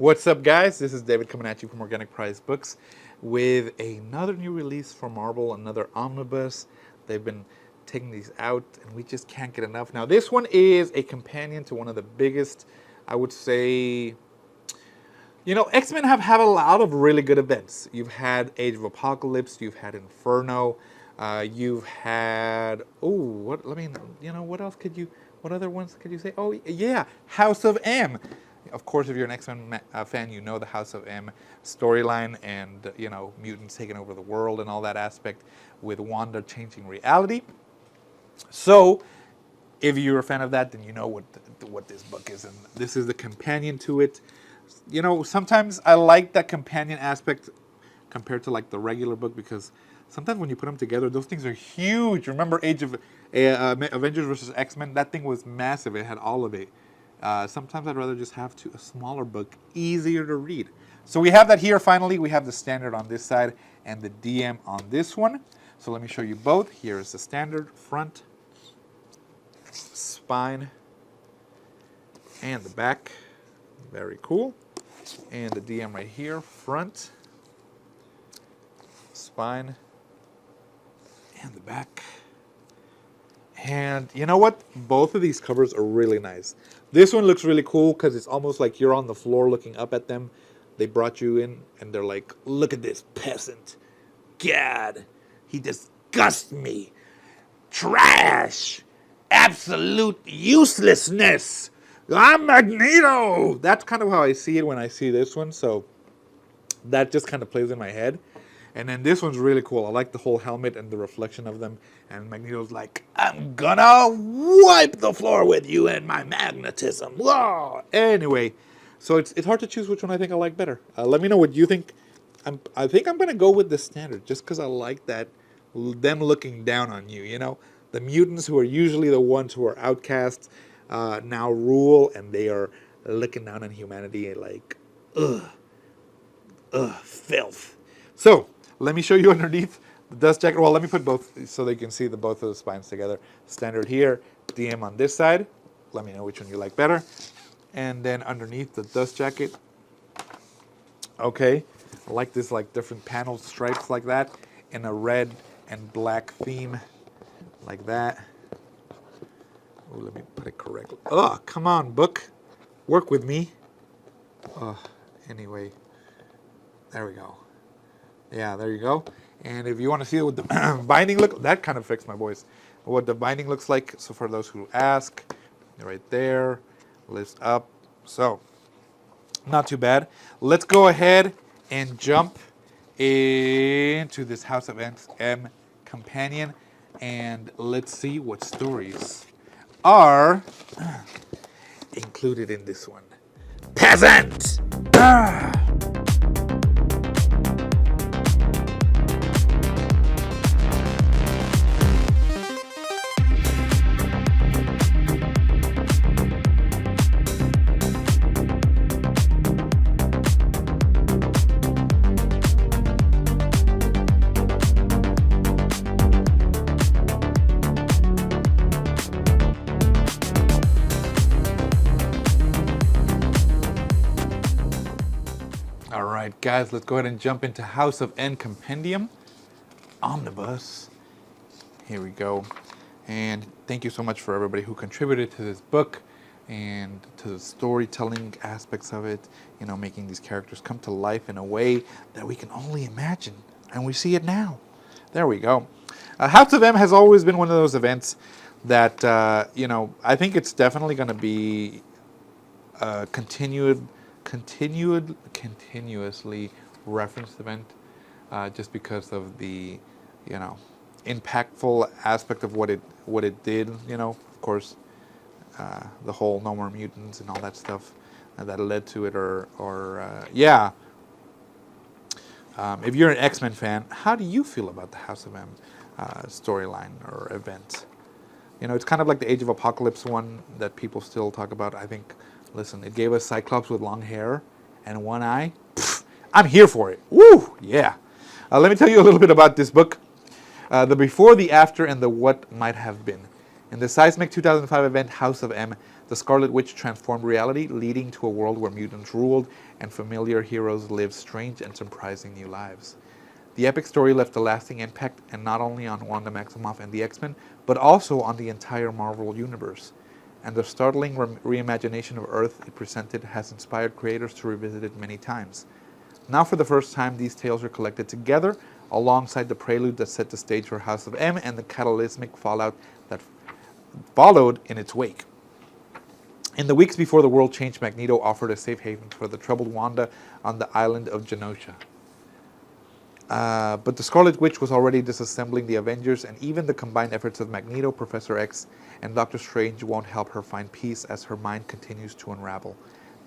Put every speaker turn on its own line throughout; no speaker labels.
What's up, guys? This is David coming at you from Organic Price Books with another new release from Marvel, another Omnibus. They've been taking these out, and we just can't get enough. Now, this one is a companion to one of the biggest, I would say, X-Men have had a lot of really good events. You've had Age of Apocalypse, you've had Inferno, you've had, what other ones could you say? Oh, yeah, House of M. Of course, if you're an X-Men fan, you know the House of M storyline and, mutants taking over the world and all that aspect with Wanda changing reality. So, if you're a fan of that, then you know what this book is. And this is the companion to it. Sometimes I like that companion aspect compared to like the regular book because sometimes when you put them together, those things are huge. Remember Avengers versus X-Men? That thing was massive. It had all of it. Sometimes I'd rather just have a smaller book, easier to read. So we have that here finally. We have the standard on this side and the DM on this one. So let me show you both. Here is the standard front, spine, and the back. Very cool. And the DM right here, front, spine, and the back. And you know what? Both of these covers are really nice. This one looks really cool because it's almost like you're on the floor looking up at them. They brought you in and they're like, look at this peasant. God, he disgusts me. Trash. Absolute uselessness. I'm Magneto. That's kind of how I see it when I see this one. So that just kind of plays in my head. And then this one's really cool. I like the whole helmet and the reflection of them. And Magneto's like, I'm gonna wipe the floor with you and my magnetism. Whoa. Anyway, so it's hard to choose which one I think I like better. Let me know what you think. I think I'm gonna go with the standard just because I like that, them looking down on you. The mutants who are usually the ones who are outcasts now rule, and they are looking down on humanity like, filth. So, let me show you underneath the dust jacket. Well, let me put both so they can see both of the spines together. Standard here, DM on this side. Let me know which one you like better. And then underneath the dust jacket. Okay, I like this different panel stripes like that in a red and black theme like that. Oh, let me put it correctly. Oh, come on, book. Work with me. Anyway, there we go. Yeah, there you go. And if you want to see what the binding look, that kind of fixed my voice. What the binding looks like. So for those who ask, right there, lifts up. So not too bad. Let's go ahead and jump into this House of M companion, and let's see what stories are included in this one. Peasant! Alright guys, let's go ahead and jump into House of N Compendium Omnibus. Here we go. And thank you so much for everybody who contributed to this book and to the storytelling aspects of it, making these characters come to life in a way that we can only imagine, and we see it now. There we go. House of M has always been one of those events that I think it's definitely going to be a continuously referenced event, just because of the impactful aspect of what it did. Of course, the whole No More Mutants and all that stuff that led to it, if you're an X-Men fan, how do you feel about the House of M storyline or event? It's kind of like the Age of Apocalypse one that people still talk about. I think, listen, it gave us Cyclops with long hair and one eye. Pfft, I'm here for it. Woo, yeah. Let me tell you a little bit about this book. The before, the after, and the what might have been. In the seismic 2005 event House of M, the Scarlet Witch transformed reality, leading to a world where mutants ruled and familiar heroes lived strange and surprising new lives. The epic story left a lasting impact, and not only on Wanda Maximoff and the X-Men, but also on the entire Marvel Universe. And the startling reimagination of Earth it presented has inspired creators to revisit it many times. Now for the first time, these tales are collected together, alongside the prelude that set the stage for House of M and the cataclysmic fallout that followed in its wake. In the weeks before the world changed, Magneto offered a safe haven for the troubled Wanda on the island of Genosha. But the Scarlet Witch was already disassembling the Avengers, and even the combined efforts of Magneto, Professor X, and Doctor Strange won't help her find peace as her mind continues to unravel.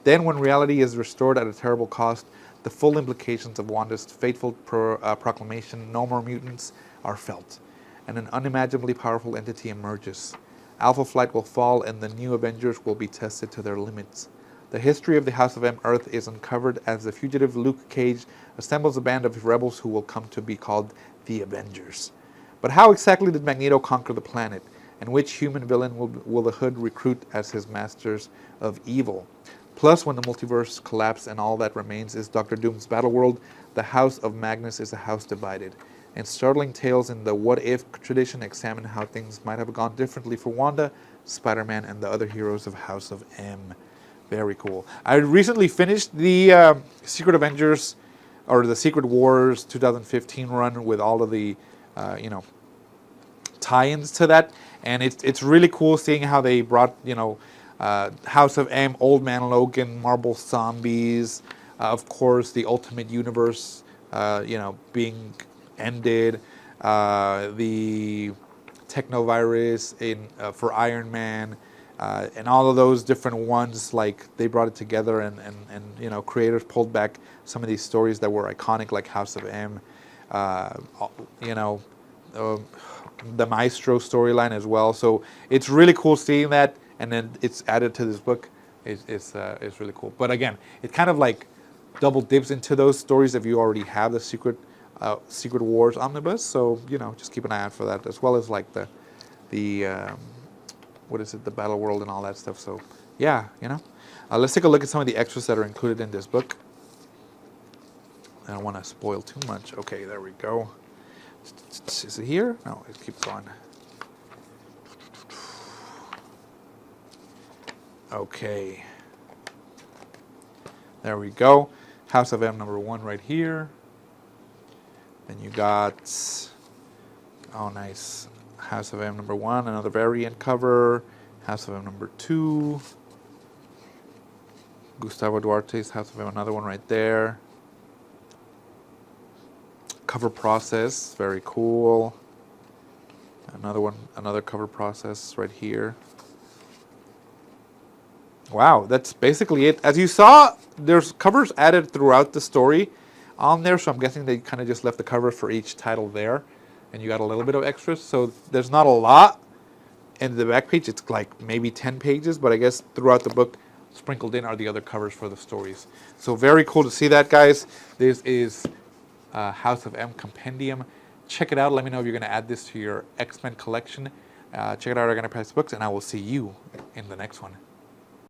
Then, when reality is restored at a terrible cost, the full implications of Wanda's fateful proclamation, "No more mutants," are felt, and an unimaginably powerful entity emerges. Alpha Flight will fall, and the new Avengers will be tested to their limits. The history of the House of M Earth is uncovered as the fugitive Luke Cage assembles a band of rebels who will come to be called the Avengers. But how exactly did Magneto conquer the planet? And which human villain will the Hood recruit as his masters of evil? Plus, when the multiverse collapses and all that remains is Doctor Doom's battleworld, the House of Magnus is a house divided. And startling tales in the what-if tradition examine how things might have gone differently for Wanda, Spider-Man, and the other heroes of House of M. Very cool. I recently finished the Secret Avengers, or the Secret Wars 2015 run with all of the, tie-ins to that, and it's really cool seeing how they brought, House of M, Old Man Logan, Marvel Zombies, of course the Ultimate Universe, being ended, the Technovirus for Iron Man. And all of those different ones, like they brought it together, and creators pulled back some of these stories that were iconic, like House of M, the Maestro storyline as well. So it's really cool seeing that, and then it's added to this book. It's really cool. But again, it kind of like double dips into those stories if you already have the Secret Wars Omnibus. So just keep an eye out for that, as well as like the the Battle World and all that stuff. So yeah, let's take a look at some of the extras that are included in this book. I don't want to spoil too much. Okay, there we go. Is it here? No, it keeps going. Okay. There we go. House of M #1 right here. Then you got, oh nice, House of M #1, another variant cover. House of M #2. Gustavo Duarte's House of M, another one right there. Cover process, very cool. Another one, another cover process right here. Wow, that's basically it. As you saw, there's covers added throughout the story on there, so I'm guessing they kind of just left the cover for each title there, and you got a little bit of extras. So there's not a lot in the back page. It's like maybe 10 pages, but I guess throughout the book, sprinkled in are the other covers for the stories. So very cool to see that, guys. This is House of M Compendium. Check it out. Let me know if you're going to add this to your X-Men collection. Check it out at Organic Priced Books, and I will see you in the next one.